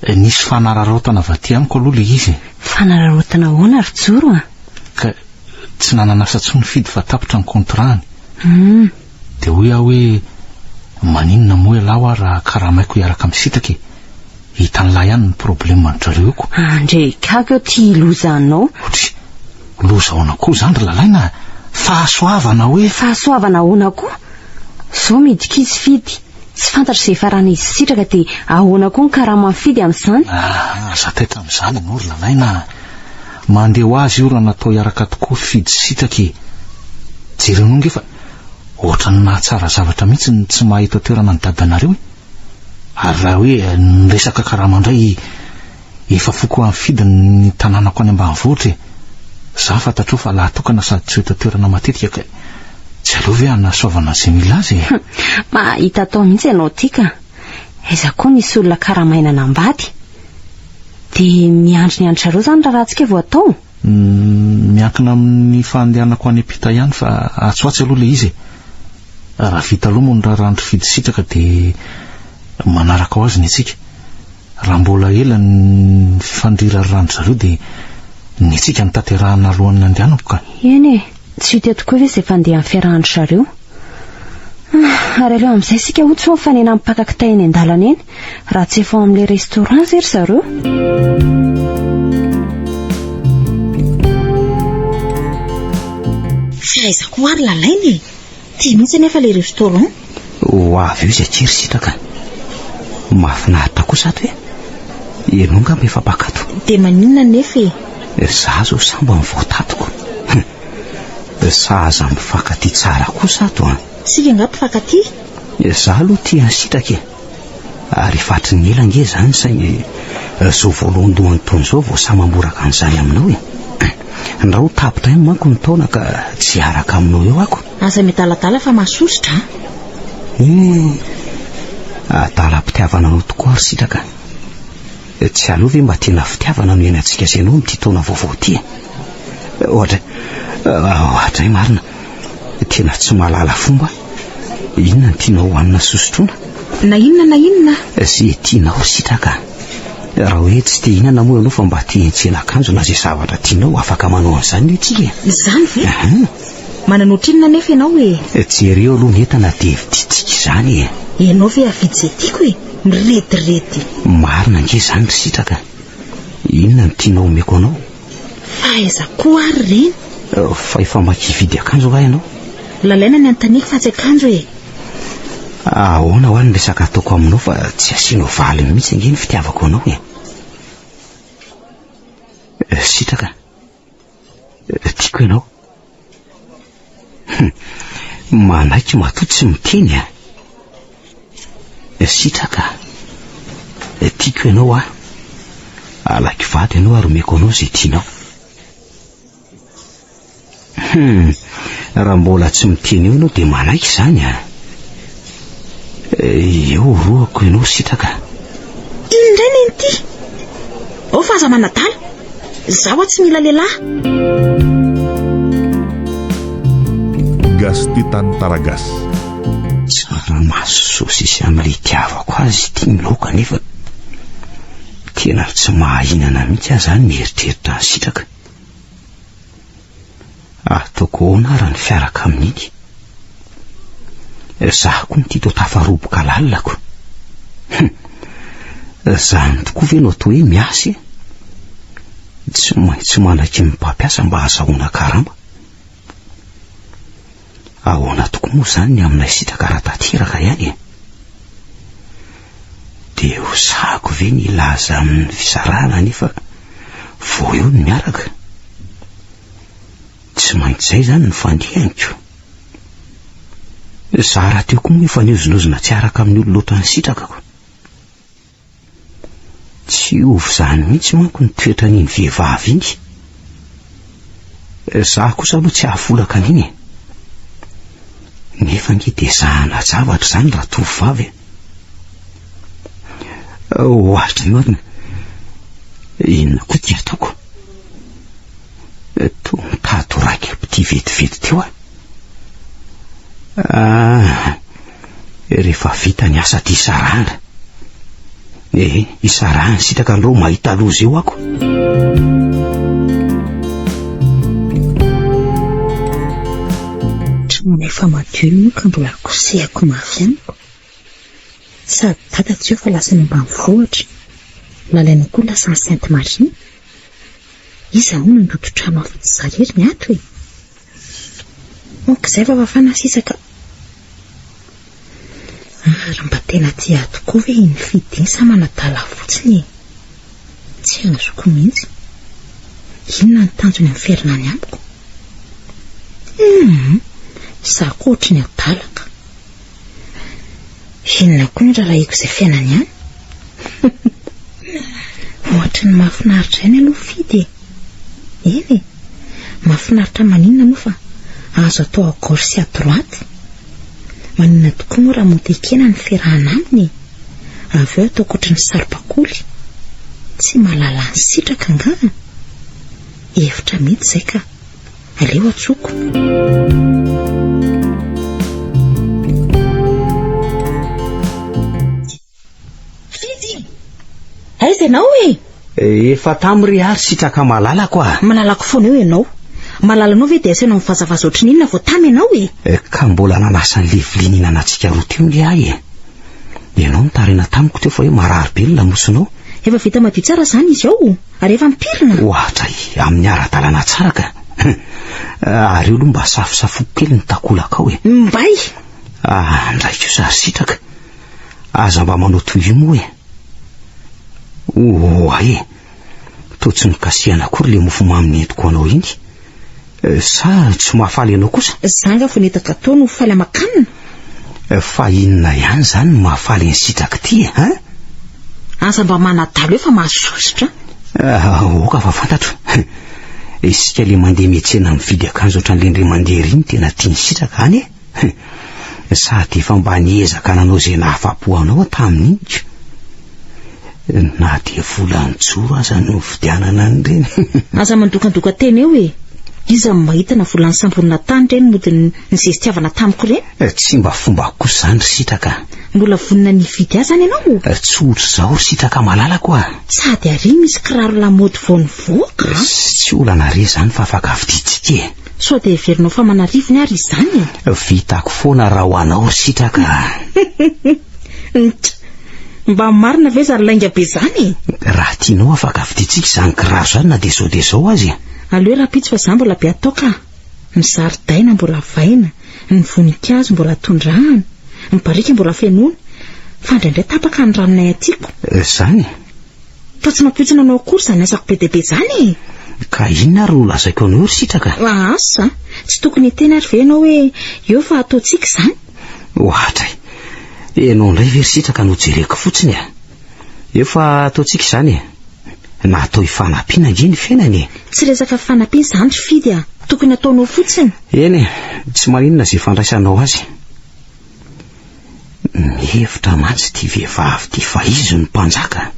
hoe nisy fanararaotana vaty amiko aloha le izy. Fanararaotana ahoana ry joro a? Ka tsy nananasa tsy nifidy fa tapitra ny kontrany. Dia hoe aho hoe maninona moa lao aho raha karamaiko hiaraka misitraka hitan'lahy ihany ny problème antrareko. Andre kako tia ilozanao. Loza ahoana koa zany ry lalaina? Fahasoavana hoe. Fahasoavana ahoana koa? Zao midika izy fidy. Tsy fantatra izay farana izy sitraka dia ahoana koa ny karama mifidy amin'izany? Za taitra amin'izany ianao ry lalaina. Mandeha ho azy io raha natao hiaraka tokoa fidy sitraka. Jerenao nge fa ohatrany nahatsara zavatra mihitsy ny tsy mahita toerana ny dadanareo. Ary raha hoe niresaka karama indray efa foko amin'ny fidiny ny tanànako any ambanivohitra. Za fantatro fa lahatokana sady tsy hita toerana matetika ka tsy aleo ve anasoavana izay mila azy. Mahita atao mihitsy ianao tika. Aiza koa nisy olona karamaina nambady dia miandry zareo zany raha vao atao. Miankina amin'ny fandehanako any ampita ihany fa atsoatsy aloha le izy. Raha vita aloha moa ny rarandro fidy sitraka dia manaraka ho azy ny atsika. Raha mbola ela ny fandrirarandro zareo dia ny atsika nitanterahana alohan'ny andehanako ka. Eny tsy hita tokoa ve izay fandeha amin'ny fiarahany zareo. Ary aleo amin'izay sika ohatsy ho mifanena amin'ny mpakakitay eny an-dalana eny raha tsy efa amin'ilay restaurant izy zareo. Fahaizako ary lalainy tia mihitsy nefa ilay restaurant. Ho avy eo izay tsiry sitraka. Mahafinaritra koa sady hoe ianao ngamba efa mpakato. Dia maninona nefa za zao samba amin'ny voatatoko. Sahaza mifankaty tsara koa sato a. Sika nga mpifankaty? Za aloha tia sitraka ary fatry ny ela nge zany saingy zao voalohandohan'ny taona zao vao samamboraka an'izany aminao e. Raha ho tapitra ihany manko ny taona ka tsy araka aminao eo ako. Aza midaladala fa mahasosotra. Adalam-pitiavana anao tokoa ary sitraka. Tsy aleo ve mba tena fitiavana no eny antsika sy ianao amin'ity taona vaovao ty. Ohatra marina tena tsy mahalala fomba. Inona ny tianao hohanina sosotrona? Na inona? Zay tianao sitraka. Raha hoe tsy te ihinana moa ianao fa mba te hiantsena akanjo na zay zavatra tianao afaka manao an'izany ny tsika. Izany ve? Mananoatra inona nefa ianao e? Jereo aloha netana dia viditsika izany e. Ianao ve avidy izay tiako e? Mirediredy. Marina nge izany ry sitraka. Inona ny tianao omeko anao? Fahaizako ary reny. Fa efa makividy akanjo va ianao? Lalaina ny antaniko fa tsy akanjo e. Ahoana ho any resaka ataoko aminao fa tsy asianao valiny mihitsy nge ny fitiavako anao e. Sitraka, tiako ianao. Manaiky matoa tsy miteny a. Sitraka, tiako ianao a. Alaky vady ianao ary omeko anao zay tianao. Raha mbola tsy miteny eo ianao dia manaiky izany a. Eo roako ianao sitraka. Indray ny ty? Fa aza manadala. Zaho tsy mila lehilahy. Gas Titan Taragas. Tsara masososy isy amin'ilay tiavako azy tia miloka nefa tena tsy mahahinana mihitsy aho zany mieritreritra ny sitraka. Ataoko ahoana raha ny fiaraka amin'iny? Zaho koa ny tia tafaroboka lalako. Zany tokoa ve no atao hoe miasa? Tsy maintsy manaky ny mpampiasa mba hahazahoana karama. Ahoana tokoa moa zany ny aminay sitraka raha tanteraka ihany e. Dia ho sahako ve ny laza amin'ny fisarahana nefa vao eo ny miaraka. Tsy maintsy zay zany ny fandehaniko. Za raha teo koa moa efa niozonozona tsy araka amin'ny olo loatra ny sitrakako. Tsy ovy zany mihitsy manko ny toetra n'iny vehivavy iny. Zaho kosa aloha tsy ahafolaka an'iny. Nefa nge dia zahana zavatra zany raha tovovavy. Ohatra ny ohatiny, inona koa ty ataoko? Toa mitady raiky ity vetivety teo rehefa vita ny asa ty isarahana. Isarahana sitraka andreo mahita loza eo ako. Efa madio ka mbola kosehako mafy amiko. Sady tata tsy eo fa lasa ny ambanivohitra, lalaina koa lasa ny Sainte Marie. Iza hono nandoto trano afa-tsy zarery ny ato e. Ok, zay fa vafana sisaka. Raha mba tena ty ato koa ve ny fidiny sa manadala fotsiny e. Tsy azoko mihitsy. Inona ny tanjony amin'ny fiainana amiko? Za koa ohatry ny adalaka. Inona koa ny raha iko izay fiainana ihany? Ohatry ny mahafinaritra ihany aloha fidy. Eny e, mahafinaritra maninona moa fa azo atao à gauche sy à droite. Maninona tokoa moa raha montekena ny fiarahana aminy. Avy eo atao ohatry ny saripakoly. Tsy mahalala ny sitraka angaha. Hevitra mety izay ka aleo atsoko. Aiza ianao e? Efa tamin'ny ary sitraka malala koa. Malalako foana eo ianao. Malalanao ve dia asainao mivazavaza ohatry n'inona vao tamy ianao e? Ka mbola nanasa ny levilinina anantsika roa teo le ahy e. Ianao nitarina tamiko teo fa hoe marary be ny lamosonao. Efa vita madio tsara zany izy ao, ary efa mipirina. Ohatra amin'ny ara-dalana tsara ka. Ary io aloha mba safosafoko kely ny takolaka ao e. Mbay! Ndraiky io sary sitraka. Aza mba manao toy io moa e. Toa tsy nikasiana akory le mofo mamy nentiko anao iny. Sa tsy mahafaly anao kosa? Zanga fo netaka atao no faly amakanina. Fa inona ihany zany mahafaly ny sitraka ty e? Aza mba manadalo efa mahasositra. Oka fa fantatro. Isika le mandeha miantsena mividy akanjo ohatran'ilay mandeha riny tena tiany sitraka any e. Sady efa mba niezaka nanao izay nahafapo anao tamin'iny. Na dia volany joro aza no fidianana an'ireny. Aza mandokandoka teny eo e. Iza mahita na volany samborina tany ireny mody ny zezitiavana tamiko ireny. Tsy mba fomba kosa zany ry sitraka. Mbola vonina nividy azy any ianao? Tsy ohatry izao ry sitraka malala koa. Sady ary misy kiraro lamaody vao nivoaka. Tsy olana re zany fa afaka viditsika e. So dia heverinao fa manarivony ary izany. Vitako foana raha ho anao ry sitraka. Mba marina ve zary lainga be zany? Raha tianao afaka viditsika izany kiraro zany na dia zao azy. Aleo raha pitsy fa za mbola be atao ka. Ny zaridaina mbola vaina, ny voninkazo mbola tondrahana, ny barika mbola fenoina, fa indraindray tapaka ny ranonay atyko. Zany? Fa tsy mampiotsina anao akory zany asako be dia be zany. Ka inona ary no lazaiko anao ry sitraka? Asa, tsy tokony tena ary ve ianao hoe eo fa ataontsika izany? Ohatra ianao indray ve ry sitraka no jereko fotsiny a? Efa ataontsika izany e. Na atao hifanampiana nge ny fiainany e. Tsy resaka fanampiana izany fidy a. Tokony ataonao fotsiny. Eny tsy maninona izay fandraisanao azy. Mihevitra mantsy ty vehivavy ty fa izy ny mpanjaka.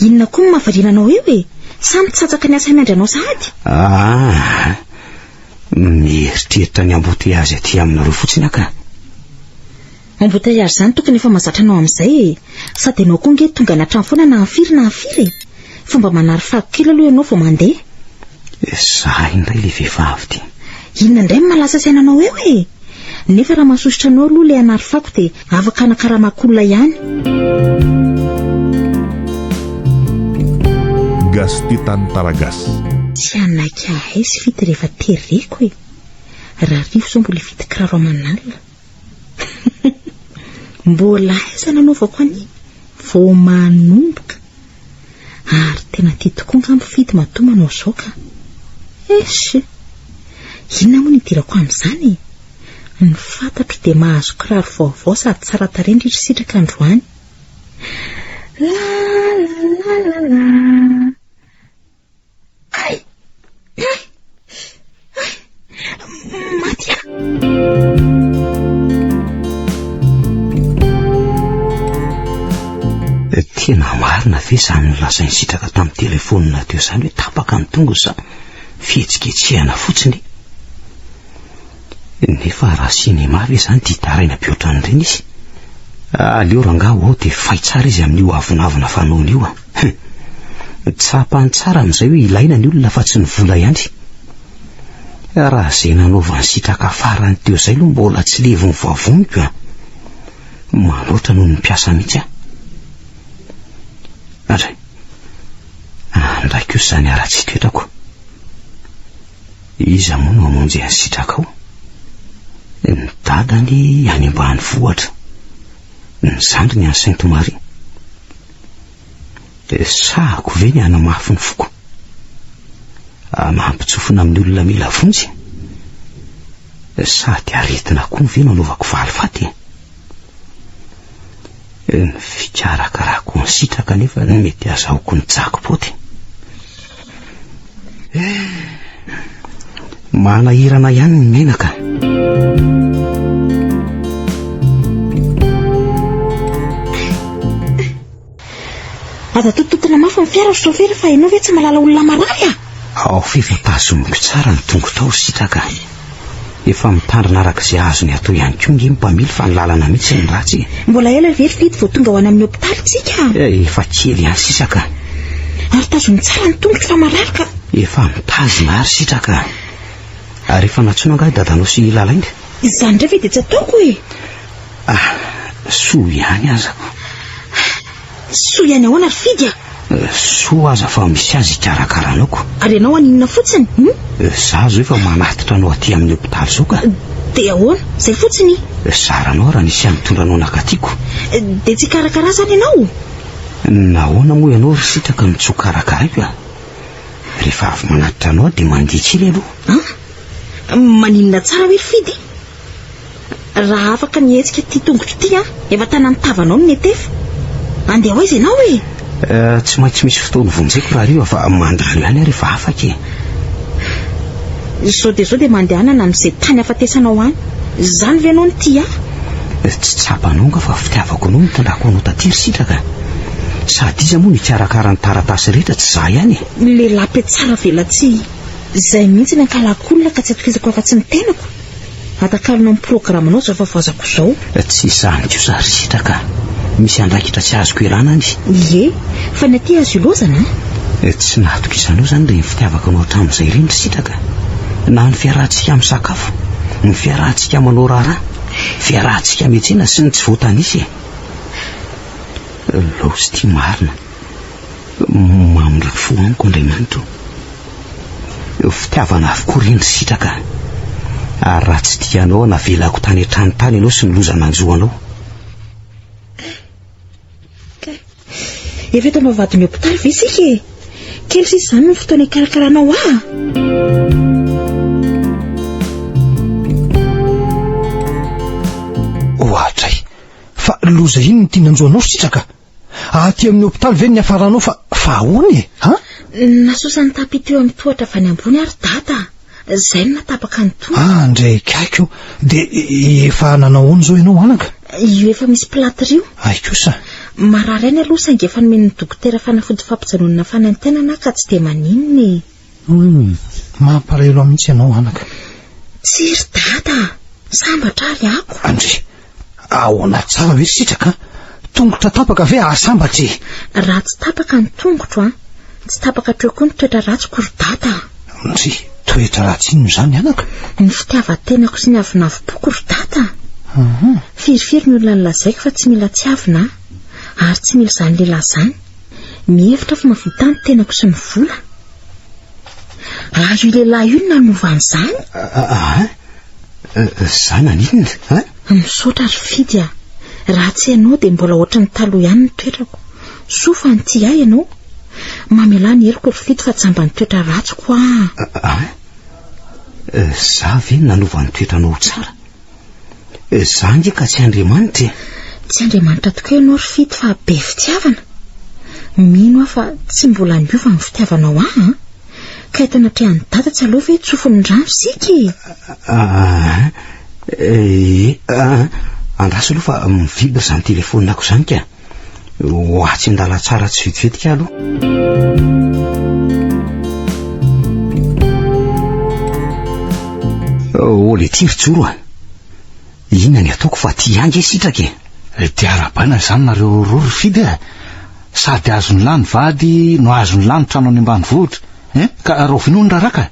Inona koa no mahavariana anao eo e? Samy tsatsaka ny asa miandry anao sahady. Mieritreritra ny amboteazy aty aminareo fotsiny aka. Amboteazy zany tokony efa mahazatra anao amin'izay e. Sady ianao koa nge tonga natrano foana na afiry. Fomba manary fako kely aloha ianao vao mandeha. Za indray le vehivavy ty. Inona indray malasa saina anao eo e? Nefa raha mahasositra anao aloha le anary fako dia afaka anakaramak'olona ihany. Gas Titan Taragas. Tsy anaiky ahay sy fity rehefa tereko e. Raha rivo zao mbola vity kiraro aman'alina. Mbola aiza nanaovako an'iny? Vao manomboka. Ary tena tia tokoa ngambo fidy matoa manao izao ka. Esy, inona moa ny idirako amin'izany? Ny fantatro dia mahazo kiraro vaovao sady tsara tarehy indrindra sitraka androany. Matya. Tena marina ve izany nolazainy sitraka tamin'ny telefonina teo izany hoe tapaka ny tongo sa fihetsiketsehana fotsiny. Nefa raha sinema ve izany dia taraina be ohatran'ireny izy. Aleo rangaha ao dia fay tsara izy amin'io avonavona fanaony io. Tsapany tsara amin'izay hoe ilaina ny olona fa tsy ny vola ihany. Raha izay nanaovany sitraka farany teo izay aloha mbola tsy levony vavoniko manoatra noho ny mpiasa mihitsy Andray, andray kosa izany ara-tsy toetrako. Iza moa no amonjy any sitraka ao? Ny dadany any ambanivohitra, ny zandriny any Sainte-Marie. Sahako ve ny hanamafy ny foko? Mampitsofina amin'ny olona mila vonjy? Sady aretina koa ve nanaovako valifaty? Ny fikarakarako ny sitraka nefa ny mety azahoako ny jackpot. Manahirana ihany ny menaka. Aza tototona mafy ny fiara sofera fa ianao ve tsy malala olona marary Ao fefa tazomiko tsara ny tongotra ao sitraka. Efa mitandrina araka izay azony atao ihany koa nge mpamily fa ny lalana mihitsy ny ratsy. Mbola ela very fidy vao tonga ho any amin'ny hopitaly tsika. Efa kely ihany sisaka. Ary tazony tsara ny tongotro fa marary ka. Efa mitazona ary sitraka. Ary efa natsoina angahy dadanao sy lalaina. Izany indray ve dia tsy ataoko e. Soa ihany azako. Soa ihany ahoana ry fidy Soa aza fa misy azy ikarakaranako. Ary ianao aninona fotsiny? Zaho zao efa manatitra anao aty amin'ny hopitaly zao ka. Dia ahoana? Izay fotsiny? Saranao raha nisy mitondranao nakatiako. Dia tsy karakara zany ianao? Nahoana moa ianao ry sitraka mitsoa karakaraiko Rehefa avy manatitra anao dia mandihy kely aloha. Maninona tsara hoe ry fidy? Raha afaka nihetsika ty tongotro ty efa tanany tavanao no netefa. Andeha ho aiza ianao e? Tsy maintsy misy fotoana vonjeko raha io fa mandalo ihany rehefa afaka Sao dia mandehanana n'izay tany afatesanao any. Izany ve ianao no tia? Tsy tsapanao nga fa fitiavako anao mitandrako anao taty ry sitraka. Sady iza moa nikarakara ny taratasy rehetra tsy za ihany. Lehilahy pe tsara velatsy. Izay mihitsy ny ankalako olona ka tsy atokizako afa-tsy ny tenako. Atakalona amin'ny programanao zao fa voazako izao. Tsy izany kosa ry sitraka. Misy andraikitra tsy azoko iarana any. Ie, fa ny aty azo ilozana Tsy natokizanao zany dia ny fitiavako anao hatramin'izay ireny ry sitraka. Na ny fiarahantsika amin'ny sakafo, ny fiarahantsika manao raharaha, fiarahantsika miantsena sy ny tsy voatanisy Laosy ty marina. Mamondraky fo amiko Andriamanitra. Fitiavana avokoa ireny ry sitraka. Ary raha tsy tianao navelako tany an-tranontany ianao sy nilozana anjoanao. Efa eto mavadiny hopitaly ve isika Kely sisa izany ny fotoana ikarakaranao Ohatray, fa loza iny ny tiananjoanao sitraka. Aty amin'ny hopitaly ve ny afaranao fa ahoana Nasosany tapy teo amin'ny tohatra avy any ambony ary data. Izay no natapaka ny tongo. Ndray kaiko. Dia efa nanao zao ianao anaka? Io efa misy platrio. Ay kosa. Marary any aloha saingy efa nomeny ny dokotera fanafody fampijanonana fanantenana ka tsy dia maninona Mampalahelo mihitsy ianao anaka. Tsy ry data, sambatra ary ako. Andre, ahoana tsara ve sitraka? Tongotra tapaka ve asambatra Raha tsy tapaka ny tongotro tsy tapaka treo koa ny toetra ratsiko ry data. Andre, toetra ratsy ino izany anaka? Ny fitiavan-tenako sy ny avinavim-poko ry data. Firifiry ny olona nilazaiko fa tsy mila tsiavina ary tsy mila izany lehilahy izany. Mihevitra fa mahavita ny tenako sy ny vola. Ary io lehilahy io no nanova an'izany. Zany aninona? Misaotra ry fidy raha tsy ianao dia mbola ohatry ny taloha ihany ny toetrako. Soa fa ny tia ianao. Mamela ny heliko ry fidy fa tsy hamba ny toetra ratsiko Za ve nanova ny toetranao tsara? Za nge ka tsy Andriamanitra Tsy Andriamanitra tokoa ianao ry fidy fa be fitiavana. mino aho fa tsy mbola miova ny fitiavanao aho ka hitana trehan'ny dada tsy aloha ve tsofony rano sika andraso aloha fa mivibra izany telefoninako izany ka ho atsy andala tsara tsy vetivetika aloha. Ole tiry joro inona ny ataoko fa ty angy sitraka dia arabaina izany nareo rory fidy sady azony lany vady no azony lany trano any ambanivohitra ka rovinony raraka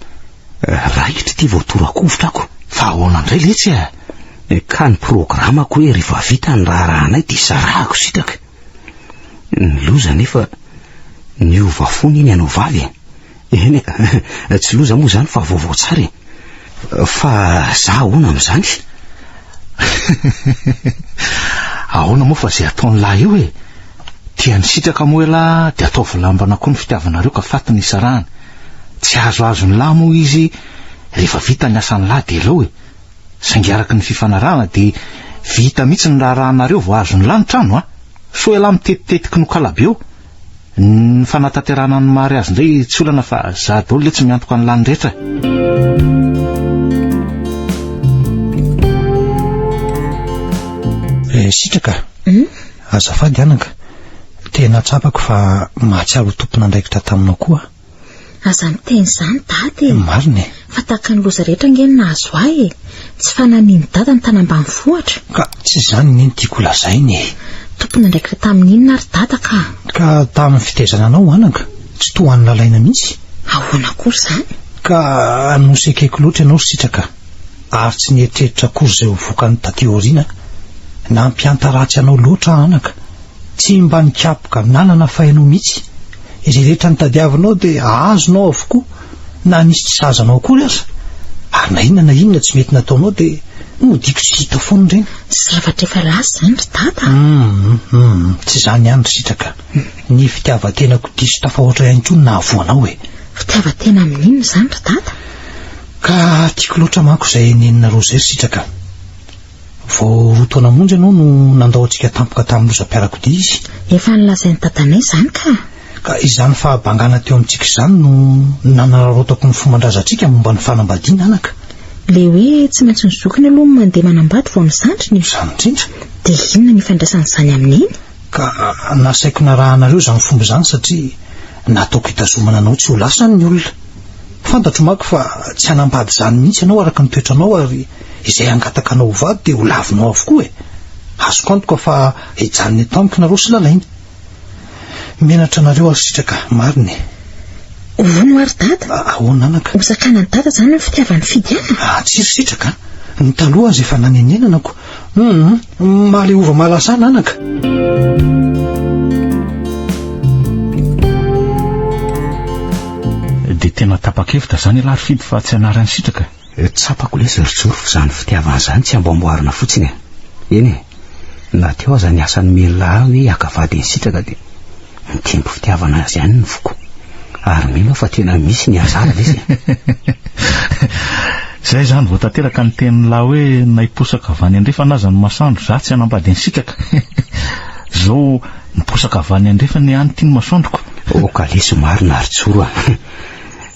raikitra ty voatorakovotra ako fa ahoana indray letsy ka ny programako hoe rehefa vita ny raharanay dia sarahako sitraka ny loza nefa niova fony iny anao vavy eny tsy loza moa izany fa vaovao tsara fa za ahoana amin'izany ahoana moa fa izay ataony lahy io tia ny sitraka moa ela dia atao vilambana koa ny fitiavanareo ka faty ny isarahana tsy azo ny lahy moa izy rehefa vita ny asan'ny lahy dia elao saingy araky ny fifanarahana dia vita mihitsy ny raharahanareo vao azo ny lahy ny trano so ela mitetitetiky no kalabe eo ny fanatanterana ny mary azy indray tsy olana fa za daholo le tsy miantoka ny lany rehetra sitraka azafady anaka tena tsapako fa mahatsiaro tompona andraikitra taminao koa aza miteny izany dady marina fa tahaka ny loza rehetra ngeny nahazo ahy tsy fananiny dada ny tany ambanivohitra ka tsy izany neny tiako lazainy tompona andraikitra tamin'inona ary dada ka tamin'ny fitezana anao anaka tsy tohan'ny lalaina mihitsy ahoana akory izany ka anosekeko loatra ianao sitraka ary tsy nieritreritra akory izay ho vokany tateoriana na mpiantaratsy anao loatra anaka tsy mba nikapoka nanana fahinao mihitsy izay rehetra nitadiavinao dia ahazonao avokoa na nisy tsy sazanao akory aza ary na inona tsy mety nataonao dia modiko tsy hita foany ireny zavatra efa lasa izany ry dada tsy izany ihany ry sitraka ny fitiavantenako diso tafahoatra ihany koa nahavoanao fitiavatena amin'inona izany ry dada ka tiako loatra manko izay nenina roa zay ry sitraka vao roa taona monjy ianao no nandao antsika tampoka tamin'ny lozam-piarakodia izy efa nilazain'ny dadanay izany ka izany fahabangana teo amintsika izany no nanararotako ny fomban-drazantsika momba ny fanambadiana anaka le hoe tsy maintsy ny zokiny aloha ny mandeha manambady vao misandriny izany indrindra dia inona ny ifandraisan'izany amin'iny ka nasaiko narahanareo izany fomba izany satria nataoko hitazomana anao tsy ho lasany ny olona fantatro manko fa tsy hanambady izany mihitsy ianao araka ny toetranao ary izay angataka anao vady dia ho lavinao avokoa azoko antoka fa hijanony tampoka nareo sy lalaina menatra nareo ary sitraka mariny hono ary dada ahoana anaka hozakana ny dada izany ny fitiavan'ny fidiana tsy ry sitraka ny taloha azy efa nanenenanako maly ova mahalasana anaka dia tena tapa-kevitra izany alary fidy fa tsy anarany sitraka tsapako lesy rijoro fa izany fitiavana izany tsy amboamboarina fotsiny eny na teo aza ny asan'ny melona hoe akavady ny sitraka dia mitempo fitiavana azy ihany ny voko ary mino fa tena misy ny azara lesy izay izany vao tanteraka ny tenin'ny lahy hoe naiposaka avany andrefa naza ny masoandro za tsy hanambady ny sikaka zao niposaka avany andrefa ny any tia ny masoandroko ka lesy marina rijoro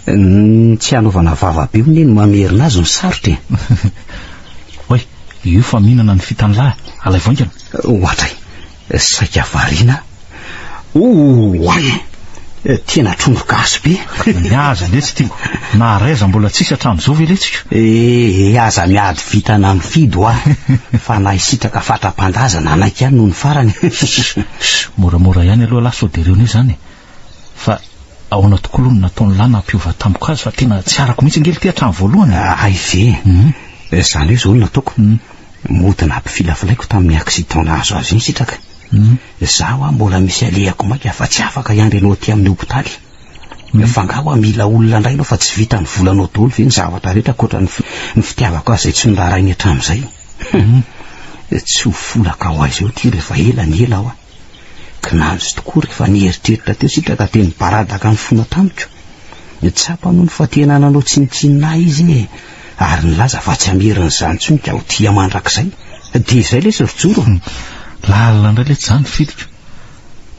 tsy hanaovana vavabe ny mamerina azy ny sarotra oe io fa mihinana ny fitany lahy alay voingana ohatray saika variana tena trondro gasy be miaza letsy tiako na raiza mbola tsisy hatrano zao ve letsika aza miady vitana mifidy fa na isitraka fatra-pandazana anaiky ihany noho ny farany moramora ihany aloha lahy sao de reo ne zany fa ahoana tokoa aloha nataony lahy nampiova tampoka azy fa tena tsy arako mihitsy ngely ty hatrano voalohany ve zany hoe zao no nataoko mody nampifilafalaiko tamin'ny accident nahazo azy iny sitraka zaho mbola misy alehako maika fa tsy afaka iandry anao ty amin'ny hopitaly fangaho mila olona indray anao fa tsy vita ny volanao daholo ve ny zavatra rehetra koatra ny fitiavako azy zay tsy niraharainy hatramin'izay tsy ho folaka ao azy eo ty rehefa ela ny ela aho kinanjo tokoa rehefa nieritreritra teo sitraka teny baradaka ny fona tamiko tsapa noho ny fatenananao tsinitsinina izy ary nilaza fa tsy amerin'izany tsonika ho tia mandrakizay dia izay lesy rijoro lalina indray letsy zany fidiko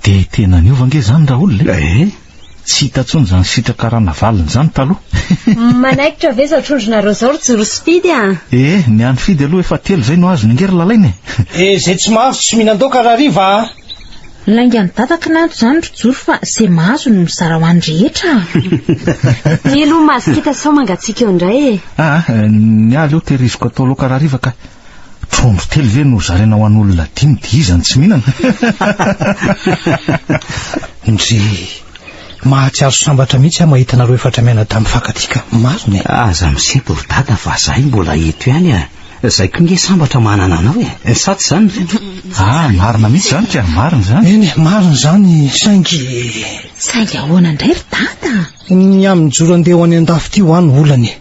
dia tena niovange zany Raoly tsy hitatsony zany sitraka rana valiny zany taloha. Manaikitra ve za trondronareo zao ry joro sy fidy ny any fidy aloha efa telo zay no azo ningery lalainy. zay tsy mahazo tsy mihinan-doka raha riva. Laingany dadaka nato zany ry joro fa zay mahazo no mizara ho any rehetra. Ny aloha mazokita sao mangatsika eo indray ny aly eo tehiriziko atao loka raha riva ka trondro telo ve no zarena ho an'olona 5 dia izany tsy mihinana. Ndry mahatsiaro sambatra mihitsy aho mahita nareo efatra miaina tamin'ny fakatika marina. Aza misempo ry dada fa zahay mbola eto ihany zay ko nge sambatra manana anao saty zany. Marina mihitsy zany tia marina zany. Eny marina zany saingy ahoana indray ry dada. Ny amin'ny joro andeha ho any andafy ty ho any olany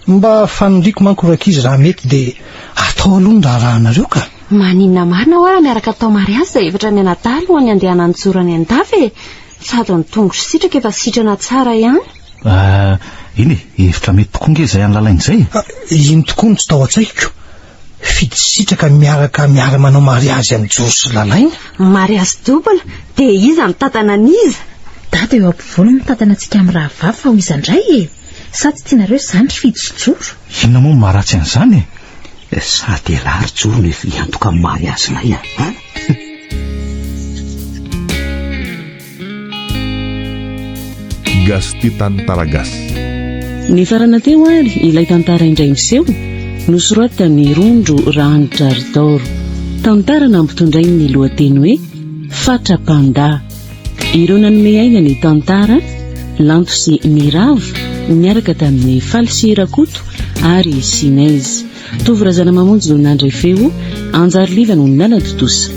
mba fanondriko manko rakizy raha mety dia atao aloha ny raharanareo ka. Maninona marina ho miaraka atao mariazy zay efatra mianadaly ho any andehana nijoro any andafy sady ny tongotra sitraka efa sitrana tsara ihany. Iny efitra mety tokoa nge zay an'lalainy zay. Iny tokoa no tsy tao an-tsaiko fidy sitraka miaraka manao mariazy amin'ny joro sy lalaina. Mariazy dobla dia iza mitatana an'iza. Dada eo ampovoany mitatana antsika amin'ny raha vavy fa ho iza indray sa tsy tianareo zany ry fidy sy joro. Inona moa maharatsy an'izany sady lahary joro no efa iantoka amin'ny mariazinay Gasty Tantaragasy. Ny farana teo ary ilay tantara indray miseho nosoratany Rondro Ranitra Ardoro. Tantara nampitondray ny lohateny hoe Fatra Panda. Ireo nanome aina ny tantara Lanto sy Miravo miaraka tamin'ny Faly sy Rakoto ary Sinaizy. Tovy razana mamonjy no nandray feo Anjariliva no nanadodosa.